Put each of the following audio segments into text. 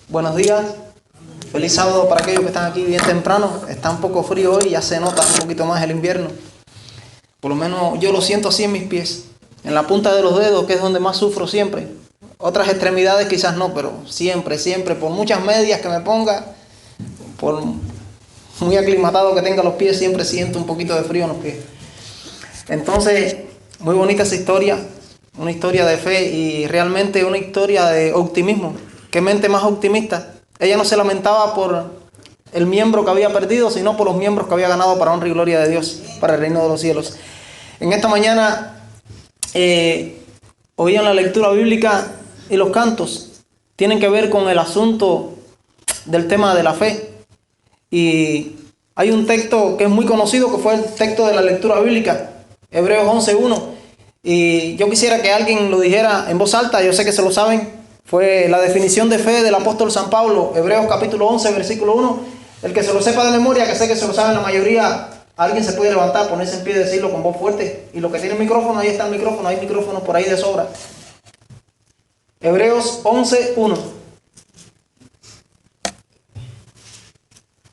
Buenos días, feliz sábado para aquellos que están aquí bien temprano. Está un poco frío hoy, ya se nota un poquito más el invierno. Por lo menos yo lo siento así en mis pies, en la punta de los dedos, que es donde más sufro siempre. Otras extremidades quizás no, pero siempre, por muchas medias que me ponga, por muy aclimatado que tenga los pies, siempre siento un poquito de frío en los pies. Entonces, muy bonita esa historia, una historia de fe y realmente una historia de optimismo. Qué mente más optimista. Ella no se lamentaba por el miembro que había perdido, sino por los miembros que había ganado para honra y gloria de Dios, para el reino de los cielos. En esta mañana oían la lectura bíblica y los cantos. Tienen que ver con el asunto del tema de la fe. Y hay un texto que es muy conocido, que fue el texto de la lectura bíblica, Hebreos 11:1. Y yo quisiera que alguien lo dijera en voz alta, yo sé que se lo saben. Fue la definición de fe del apóstol San Pablo, Hebreos capítulo 11, versículo 1. El que se lo sepa de memoria, que sé que se lo saben la mayoría, alguien se puede levantar, ponerse en pie y decirlo con voz fuerte. Y los que tienen micrófono, ahí está el micrófono, hay micrófonos por ahí de sobra. Hebreos 11:1.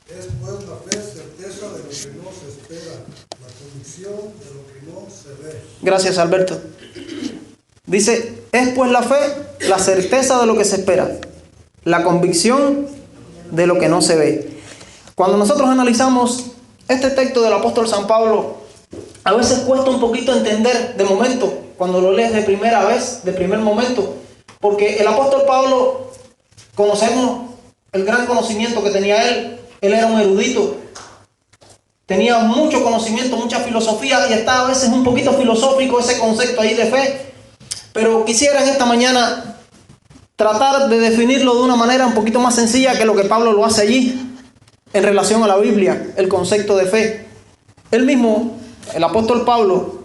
Es pues la fe certeza de lo que no se espera, la convicción de lo que no se ve. Gracias, Alberto. Dice, es pues la fe la certeza de lo que se espera, la convicción de lo que no se ve. Cuando nosotros analizamos este texto del apóstol San Pablo, a veces cuesta un poquito entender de momento, cuando lo lees de primera vez, de primer momento, porque el apóstol Pablo, conocemos el gran conocimiento que tenía él era un erudito, tenía mucho conocimiento, mucha filosofía, y está a veces un poquito filosófico ese concepto ahí de fe. Pero quisiera en esta mañana tratar de definirlo de una manera un poquito más sencilla que lo que Pablo lo hace allí en relación a la Biblia, el concepto de fe. Él mismo, el apóstol Pablo,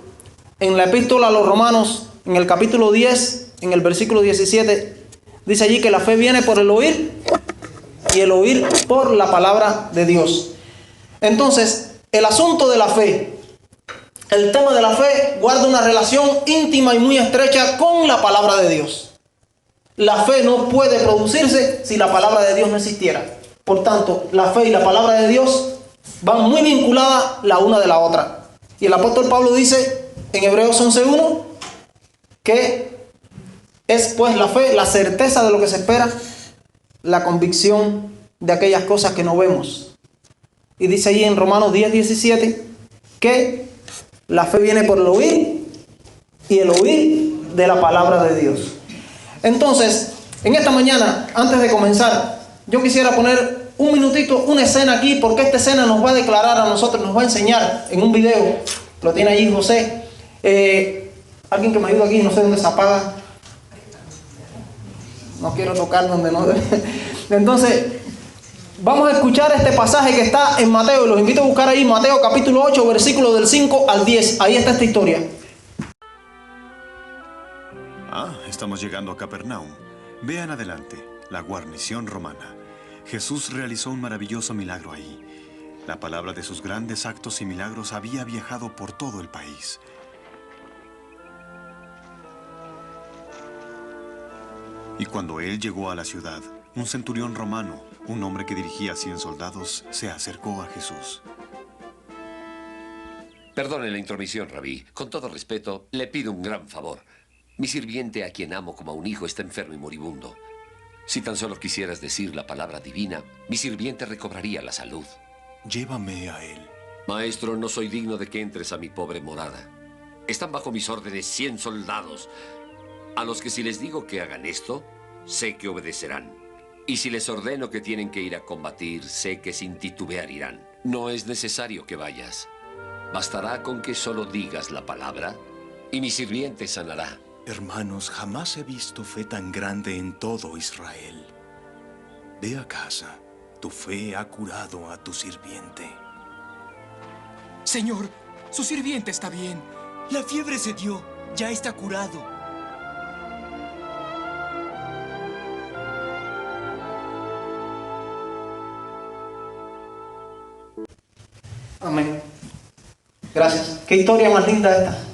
en la epístola a los Romanos, en el capítulo 10, en el versículo 17, dice allí que la fe viene por el oír y el oír por la palabra de Dios. Entonces, el asunto de la fe, el tema de la fe guarda una relación íntima y muy estrecha con la palabra de Dios. La fe no puede producirse si la palabra de Dios no existiera. Por tanto, la fe y la palabra de Dios van muy vinculadas la una de la otra. Y el apóstol Pablo dice en Hebreos 11:1 que es pues la fe la certeza de lo que se espera, la convicción de aquellas cosas que no vemos. Y dice allí en Romanos 10:17 que la fe viene por el oír y el oír de la palabra de Dios. Entonces, en esta mañana, antes de comenzar, yo quisiera poner un minutito, una escena aquí, porque esta escena nos va a declarar a nosotros, nos va a enseñar en un video. Lo tiene allí José. Alguien que me ayude aquí, no sé dónde se apaga. No quiero tocar donde no debe. Entonces, vamos a escuchar este pasaje que está en Mateo. Los invito a buscar ahí Mateo capítulo 8, versículo del 5 al 10. Ahí está esta historia. Estamos llegando a Capernaum. Vean adelante, la guarnición romana. Jesús realizó un maravilloso milagro ahí. La palabra de sus grandes actos y milagros había viajado por todo el país. Y cuando él llegó a la ciudad, un centurión romano, un hombre que dirigía 100 soldados, se acercó a Jesús. Perdone la intromisión, Rabí. Con todo respeto, le pido un gran favor. Mi sirviente, a quien amo como a un hijo, está enfermo y moribundo. Si tan solo quisieras decir la palabra divina, mi sirviente recobraría la salud. Llévame a él. Maestro, no soy digno de que entres a mi pobre morada. Están bajo mis órdenes 100 soldados, a los que si les digo que hagan esto, sé que obedecerán. Y si les ordeno que tienen que ir a combatir, sé que sin titubear irán. No es necesario que vayas. Bastará con que solo digas la palabra y mi sirviente sanará. Hermanos, jamás he visto fe tan grande en todo Israel. Ve a casa. Tu fe ha curado a tu sirviente. Señor, su sirviente está bien. La fiebre se dio. Ya está curado. Amén. Gracias. Qué historia más linda esta.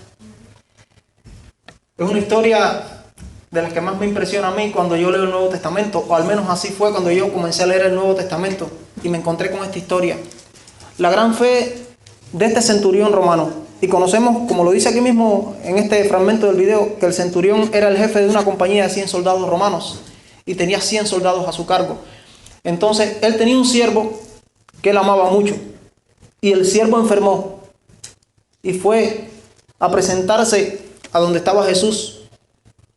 Es una historia de las que más me impresiona a mí cuando yo leo el Nuevo Testamento, o al menos así fue cuando yo comencé a leer el Nuevo Testamento y me encontré con esta historia. La gran fe de este centurión romano. Y conocemos, como lo dice aquí mismo en este fragmento del video, que el centurión era el jefe de una compañía de 100 soldados romanos y tenía 100 soldados a su cargo. Entonces, él tenía un siervo que él amaba mucho, y el siervo enfermó y fue a presentarse a donde estaba Jesús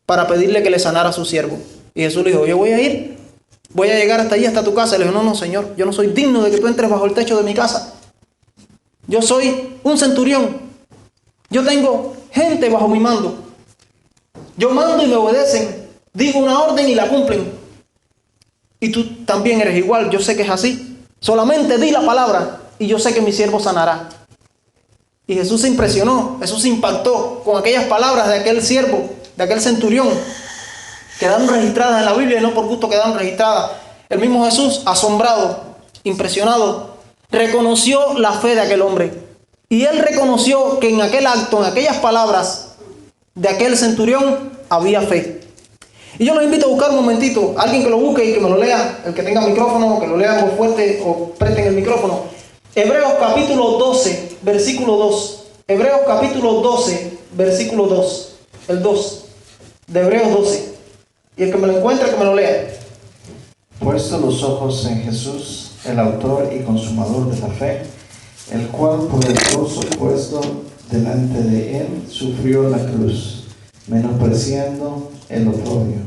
para pedirle que le sanara a su siervo. Y Jesús le dijo: yo voy a ir, voy a llegar hasta allí, hasta tu casa. Le dijo: no, Señor, yo no soy digno de que tú entres bajo el techo de mi casa. Yo soy un centurión, yo tengo gente bajo mi mando, yo mando y me obedecen, digo una orden y la cumplen. Y tú también eres igual, yo sé que es así. Solamente di la palabra y yo sé que mi siervo sanará. Y Jesús se impresionó, Jesús se impactó con aquellas palabras de aquel siervo, de aquel centurión. Quedaron registradas en la Biblia y no por gusto quedaron registradas. El mismo Jesús, asombrado, impresionado, reconoció la fe de aquel hombre. Y él reconoció que en aquel acto, en aquellas palabras de aquel centurión, había fe. Y yo los invito a buscar un momentito, alguien que lo busque y que me lo lea, el que tenga micrófono, que lo lea muy fuerte o presten el micrófono. Hebreos capítulo 12, versículo 2. Hebreos capítulo 12, versículo 2. El 2 de Hebreos 12. Y el que me lo encuentre, que me lo lea. Puesto los ojos en Jesús, el autor y consumador de la fe, el cual por el gozo puesto delante de él sufrió la cruz, menospreciando el oprobio,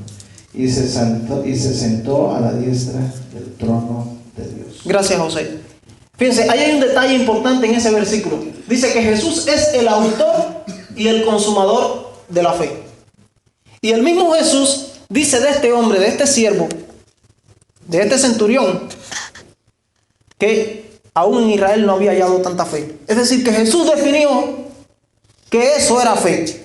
y se sentó a la diestra del trono de Dios. Gracias, José. Fíjense, ahí hay un detalle importante en ese versículo. Dice que Jesús es el autor y el consumador de la fe. Y el mismo Jesús dice de este hombre, de este siervo, de este centurión, que aún en Israel no había hallado tanta fe. Es decir, que Jesús definió que eso era fe.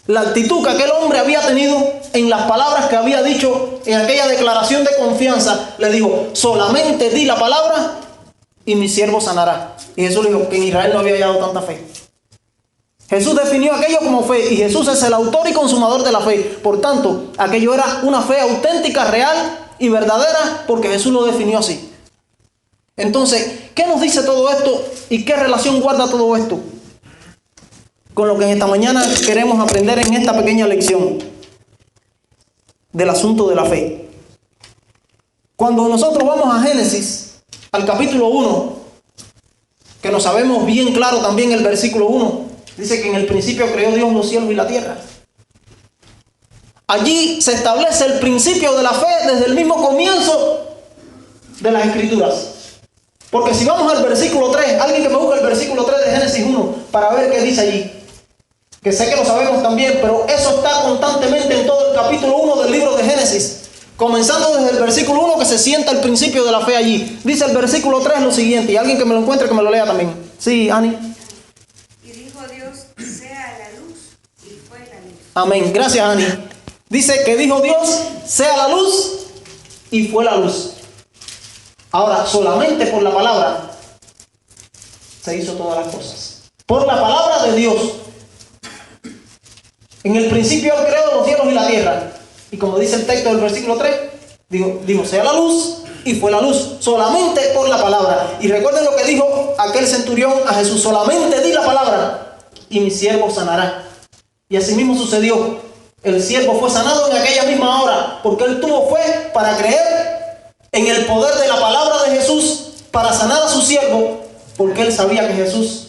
La actitud que aquel hombre había tenido en las palabras que había dicho en aquella declaración de confianza, le dijo: solamente di la palabra y mi siervo sanará. Y Jesús le dijo que en Israel no había hallado tanta fe. Jesús definió aquello como fe, y Jesús es el autor y consumador de la fe. Por tanto, aquello era una fe auténtica, real y verdadera, porque Jesús lo definió así. Entonces, ¿qué nos dice todo esto y qué relación guarda todo esto con lo que en esta mañana queremos aprender en esta pequeña lección del asunto de la fe? Cuando nosotros vamos a Génesis, al capítulo 1, que nos sabemos bien claro también el versículo 1, dice que en el principio creó Dios los cielos y la tierra. Allí se establece el principio de la fe desde el mismo comienzo de las Escrituras. Porque si vamos al versículo 3, alguien que me busque el versículo 3 de Génesis 1 para ver qué dice allí. Que sé que lo sabemos también, pero eso está constantemente en todo el capítulo 1 del libro de Génesis. Comenzando desde el versículo 1 que se sienta el principio de la fe allí. Dice el versículo 3 lo siguiente, y alguien que me lo encuentre que me lo lea también. Sí, Ani. Y dijo Dios: sea la luz, y fue la luz. Amén, gracias, Ani. Dice que dijo Dios: sea la luz, y fue la luz. Ahora, solamente por la palabra se hizo todas las cosas. Por la palabra de Dios. En el principio Él creó los cielos y la tierra. Y como dice el texto del versículo 3, dijo sea la luz, y fue la luz. Solamente por la palabra. Y recuerden lo que dijo aquel centurión a Jesús: solamente di la palabra y mi siervo sanará. Y así mismo sucedió. El siervo fue sanado en aquella misma hora, porque él tuvo fe para creer en el poder de la palabra de Jesús para sanar a su siervo, porque él sabía que Jesús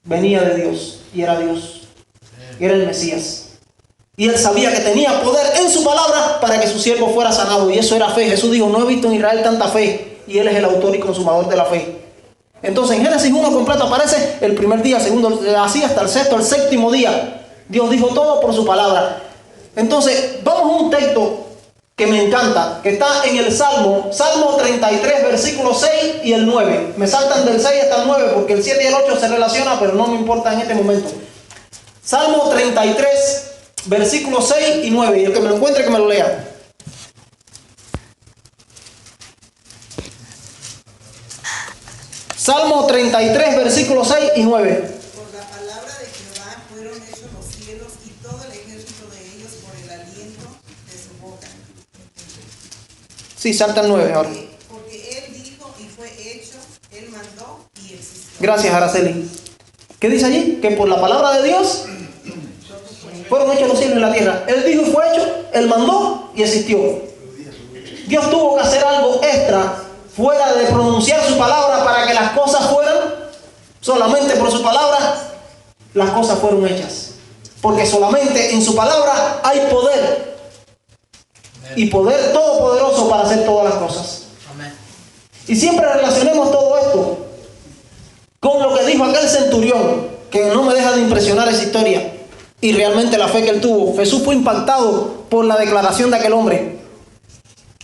venía de Dios y era Dios, y era el Mesías. Y él sabía que tenía poder en su palabra para que su siervo fuera sanado, y eso era fe. Jesús dijo: no he visto en Israel tanta fe, y él es el autor y consumador de la fe. Entonces en Génesis 1 completo aparece el primer día, segundo, así hasta el sexto, el séptimo día. Dios dijo todo por su palabra. Entonces vamos a un texto que me encanta, que está en el Salmo 33, versículo 6 y el 9. Me saltan del 6 hasta el 9 porque el 7 y el 8 se relacionan, pero no me importa en este momento. Salmo 33, versículos 6 y 9. Y el que me lo encuentre, que me lo lea. Salmo 33, versículos 6 y 9. Por la palabra de Jehová fueron hechos los cielos y todo el ejército de ellos dijo de su boca. Sí, salta el 9 ahora. Porque Él dijo y fue hecho, Él mandó y existió. Gracias, Araceli. ¿Qué dice allí? Que por la palabra de Dios fueron hechos los cielos y la tierra. Él dijo y fue hecho, Él mandó y existió. Dios tuvo que hacer algo extra fuera de pronunciar su palabra para que las cosas fueran. Solamente por su palabra las cosas fueron hechas. Porque solamente en su palabra hay poder. Y poder todopoderoso para hacer todas las cosas. Y siempre relacionemos todo esto con lo que dijo aquel centurión, que no me deja de impresionar esa historia. Y realmente la fe que él tuvo. Jesús fue impactado por la declaración de aquel hombre.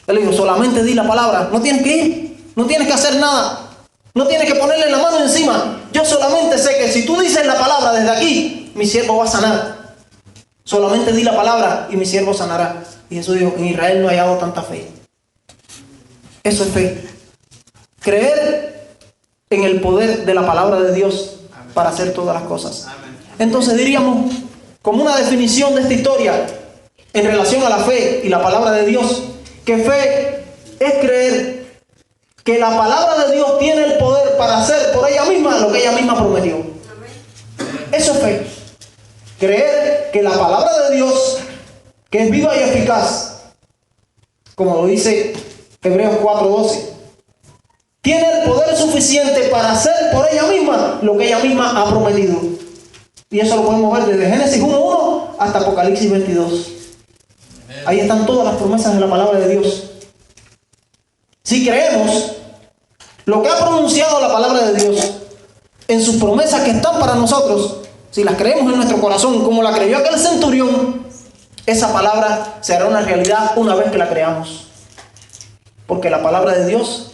Él dijo, solamente di la palabra. No tienes que ir, no tienes que hacer nada. No tienes que ponerle la mano encima. Yo solamente sé que si tú dices la palabra desde aquí, mi siervo va a sanar. Solamente di la palabra y mi siervo sanará. Y Jesús dijo, en Israel no he hallado tanta fe. Eso es fe. Creer en el poder de la palabra de Dios para hacer todas las cosas. Entonces diríamos, como una definición de esta historia en relación a la fe y la palabra de Dios, que fe es creer que la palabra de Dios tiene el poder para hacer por ella misma lo que ella misma prometió. Eso es fe. Creer que la palabra de Dios, que es viva y eficaz, como lo dice Hebreos 4:12, tiene el poder suficiente para hacer por ella misma lo que ella misma ha prometido. Y eso lo podemos ver desde Génesis 1:1 hasta Apocalipsis 22. Ahí están todas las promesas de la palabra de Dios. Si creemos lo que ha pronunciado la palabra de Dios en sus promesas que están para nosotros, si las creemos en nuestro corazón como la creyó aquel centurión, esa palabra será una realidad una vez que la creamos. Porque la palabra de Dios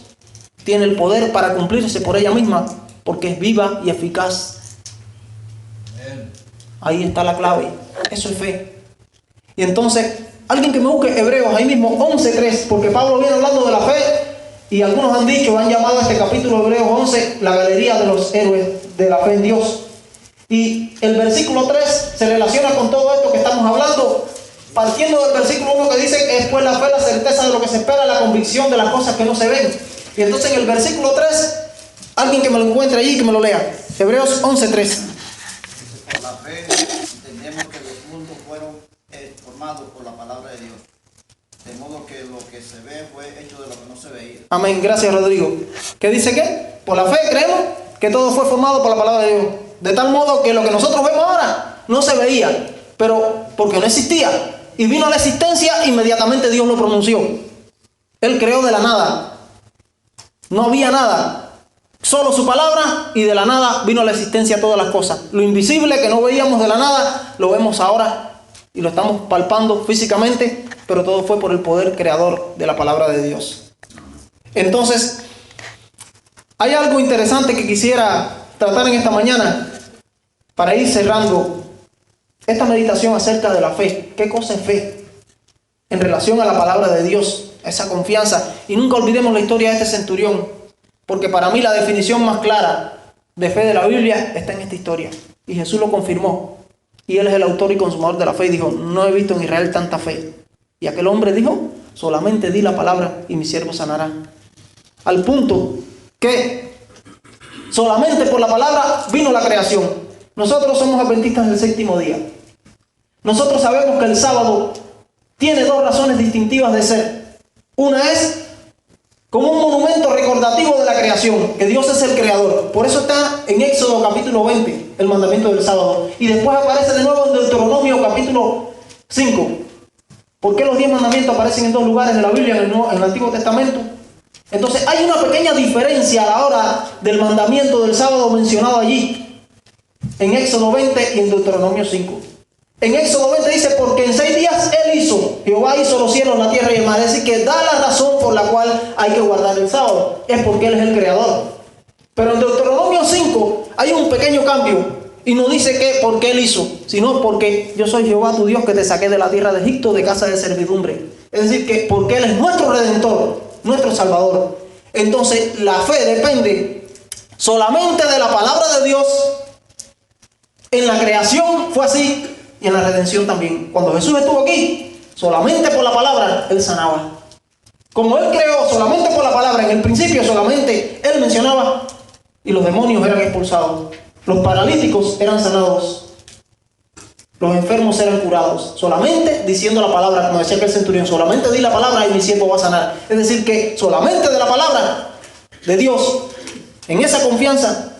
tiene el poder para cumplirse por ella misma, porque es viva y eficaz. Ahí está la clave. Eso es fe. Y entonces, alguien que me busque Hebreos, ahí mismo 11:3, porque Pablo viene hablando de la fe, y algunos han dicho, han llamado a este capítulo de Hebreos 11 la galería de los héroes de la fe en Dios. Y el versículo 3 se relaciona con todo esto que estamos hablando, partiendo del versículo 1 que dice que es pues la fe, la certeza de lo que se espera, la convicción de las cosas que no se ven. Y entonces en el versículo 3, alguien que me lo encuentre allí, que me lo lea. Hebreos 11:3. Por la fe entendemos que los mundos fueron formados por la palabra de Dios, de modo que lo que se ve fue hecho de lo que no se veía. Amén, gracias Rodrigo. ¿Qué dice qué? Por la fe creemos que todo fue formado por la palabra de Dios. De tal modo que lo que nosotros vemos ahora no se veía, pero porque no existía. Y vino a la existencia, inmediatamente Dios lo pronunció. Él creó de la nada. No había nada. Solo su palabra, y de la nada vino a la existencia todas las cosas. Lo invisible que no veíamos de la nada, lo vemos ahora y lo estamos palpando físicamente, pero todo fue por el poder creador de la palabra de Dios. Entonces, hay algo interesante que quisiera tratar en esta mañana para ir cerrando esta meditación acerca de la fe. ¿Qué cosa es fe? En relación a la palabra de Dios, esa confianza. Y nunca olvidemos la historia de este centurión, porque para mí la definición más clara de fe de la Biblia está en esta historia. Y Jesús lo confirmó. Y Él es el autor y consumador de la fe. Y dijo, no he visto en Israel tanta fe. Y aquel hombre dijo, solamente di la palabra y mi siervo sanará. Al punto que solamente por la palabra vino la creación. Nosotros somos adventistas del séptimo día. Nosotros sabemos que el sábado tiene dos razones distintivas de ser. Una es como un monumento recordativo de la creación, que Dios es el creador. Por eso está en Éxodo capítulo 20, el mandamiento del sábado. Y después aparece de nuevo en Deuteronomio capítulo 5. ¿Por qué los 10 mandamientos aparecen en dos lugares de la Biblia, en el Antiguo Testamento? Entonces hay una pequeña diferencia a la hora del mandamiento del sábado mencionado allí, en Éxodo 20 y en Deuteronomio 5. En Éxodo 20 dice, porque en 6 días Él hizo, Jehová hizo los cielos, la tierra y el mar. Es decir, que da la razón por la cual hay que guardar el sábado. Es porque Él es el creador. Pero en Deuteronomio 5 hay un pequeño cambio. Y no dice que porque Él hizo, sino porque yo soy Jehová tu Dios que te saqué de la tierra de Egipto, de casa de servidumbre. Es decir, que porque Él es nuestro Redentor, nuestro Salvador. Entonces la fe depende solamente de la palabra de Dios. En la creación fue así y en la redención también. Cuando Jesús estuvo aquí, Solamente por la palabra Él sanaba. Como Él creó solamente por la palabra, en el principio solamente Él mencionaba y los demonios eran expulsados. Los paralíticos eran sanados. Los enfermos eran curados. Solamente diciendo la palabra, como decía aquel centurión, solamente di la palabra y mi siervo va a sanar. Es decir, que solamente de la palabra de Dios, en esa confianza,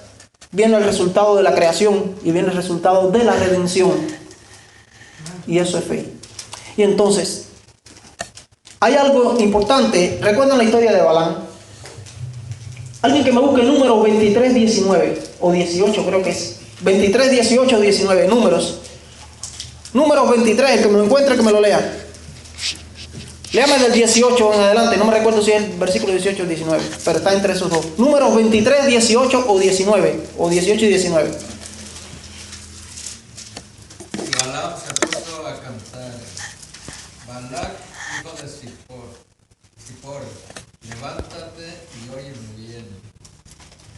viene el resultado de la creación y viene el resultado de la redención. Y eso es fe. Y entonces, hay algo importante. ¿Recuerdan la historia de Balaam? Alguien que me busque Números 23, 19 o 18, creo que es 23, 18, 19, Números 23, el que me lo encuentre que me lo lea. Léame del 18 en adelante, no me recuerdo si es el versículo 18 o 19, pero está entre esos dos. Números 23, 18 o 19, o 18 y 19. Y Balaam se puso a cantar. Balac, hijo de Zippor, levántate y óyeme bien.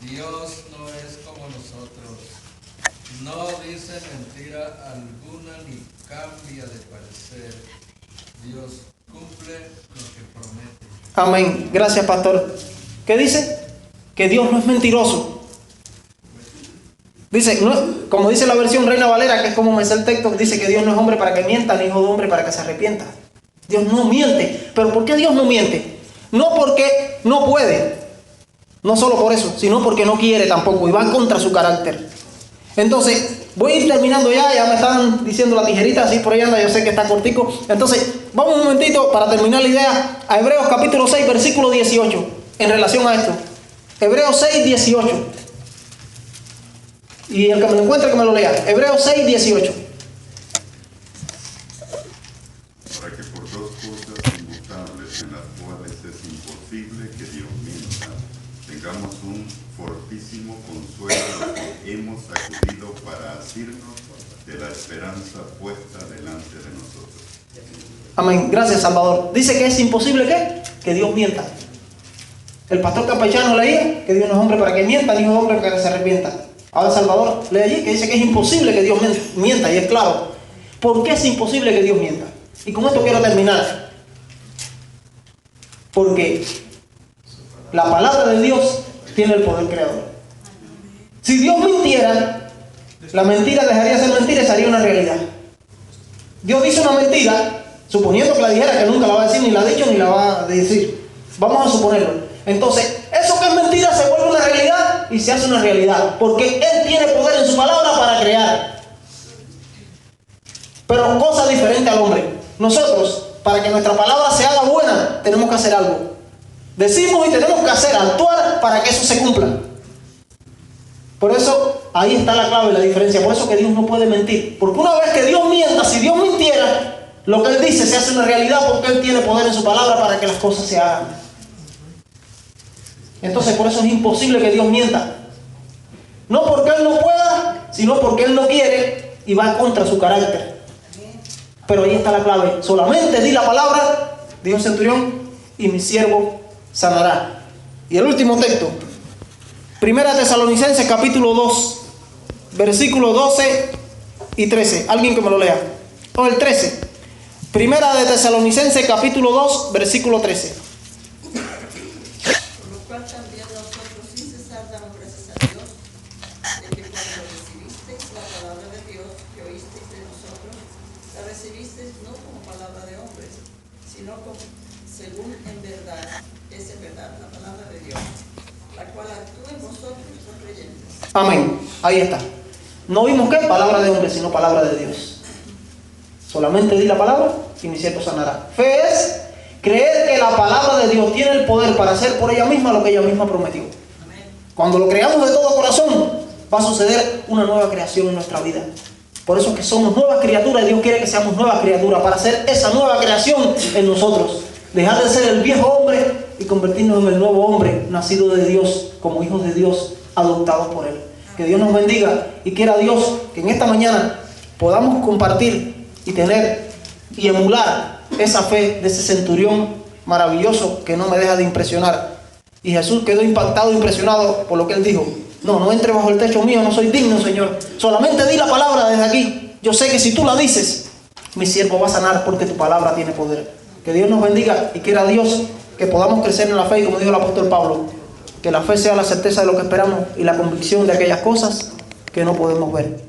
Dios no es como nosotros. No dice mentira alguna ni cambia de parecer. Dios cumple lo que promete. Amén. Gracias, pastor. ¿Qué dice? Que Dios no es mentiroso. Dice, no, como dice la versión Reina Valera, que es como me dice el texto, dice que Dios no es hombre para que mienta, ni hijo de hombre para que se arrepienta. Dios no miente. ¿Pero por qué Dios no miente? No porque no puede, no solo por eso, sino porque no quiere tampoco y va contra su carácter. Entonces, voy a ir terminando ya me estaban diciendo la tijerita, así por ahí anda, yo sé que está cortico. Entonces, vamos un momentito para terminar la idea a Hebreos capítulo 6, versículo 18, en relación a esto. Hebreos 6, 18. Y el que me lo encuentre que me lo lea. Hebreos 6, 18. Para que por dos cosas inmutables en las cuales es imposible que Dios mienta, tengamos un fortísimo consuelo a los que hemos acudido para asirnos de la esperanza puesta delante de nosotros. Amén. Gracias, Salvador. Dice que es imposible que Dios mienta. El pastor Campechano leía que Dios no es hombre para que mienta, ni hijo de hombre para que se arrepienta. Ahora Salvador lee allí que dice que es imposible que Dios mienta, y es claro. ¿Por qué es imposible que Dios mienta? Y con esto quiero terminar. Porque la palabra de Dios tiene el poder creador. Si Dios mintiera, la mentira dejaría de ser mentira y sería una realidad. Dios dice una mentira, suponiendo que la dijera, que nunca la va a decir, ni la ha dicho, ni la va a decir. Vamos a suponerlo. Entonces, eso que es mentira se vuelve una realidad y se hace una realidad. Porque Él tiene poder en su palabra para crear. Pero cosa diferente al hombre. Nosotros, para que nuestra palabra se haga buena, tenemos que hacer algo. Decimos y tenemos que hacer, actuar para que eso se cumpla. Por eso, ahí está la clave y la diferencia. Por eso que Dios no puede mentir. Porque una vez que Dios mienta, si Dios mintiera, lo que Él dice se hace una realidad porque Él tiene poder en su palabra para que las cosas se hagan. Entonces, por eso es imposible que Dios mienta. No porque Él no pueda, sino porque Él no quiere y va contra su carácter. Pero ahí está la clave. Solamente di la palabra, dijo el centurión, y mi siervo sanará. Y el último texto, Primera Tesalonicenses capítulo 2, versículos 12 y 13. Alguien que me lo lea. O el 13. Primera de Tesalonicenses capítulo 2, versículo 13. Por lo cual también nosotros sin cesar damos gracias a Dios, de que cuando recibisteis la palabra de Dios que oísteis de nosotros, la recibisteis no como palabra de hombres, sino como, según en verdad, es en verdad la palabra de Dios, la cual actúa en vosotros los creyentes. Amén. Ahí está. No vimos qué palabra de hombre, sino palabra de Dios. Solamente di la palabra y mi siervo sanará. Fe es creer que la palabra de Dios tiene el poder para hacer por ella misma lo que ella misma prometió. Cuando lo creamos de todo corazón, va a suceder una nueva creación en nuestra vida. Por eso es que somos nuevas criaturas y Dios quiere que seamos nuevas criaturas para hacer esa nueva creación en nosotros. Dejar de ser el viejo hombre y convertirnos en el nuevo hombre, nacido de Dios, como hijos de Dios, adoptados por Él. Que Dios nos bendiga y quiera Dios que en esta mañana podamos compartir y tener y emular esa fe de ese centurión maravilloso que no me deja de impresionar. Y Jesús quedó impactado, impresionado por lo que Él dijo. No entre bajo el techo mío, no soy digno, Señor. Solamente di la palabra desde aquí. Yo sé que si tú la dices, mi siervo va a sanar porque tu palabra tiene poder. Que Dios nos bendiga y quiera Dios que podamos crecer en la fe, y como dijo el apóstol Pablo, que la fe sea la certeza de lo que esperamos y la convicción de aquellas cosas que no podemos ver.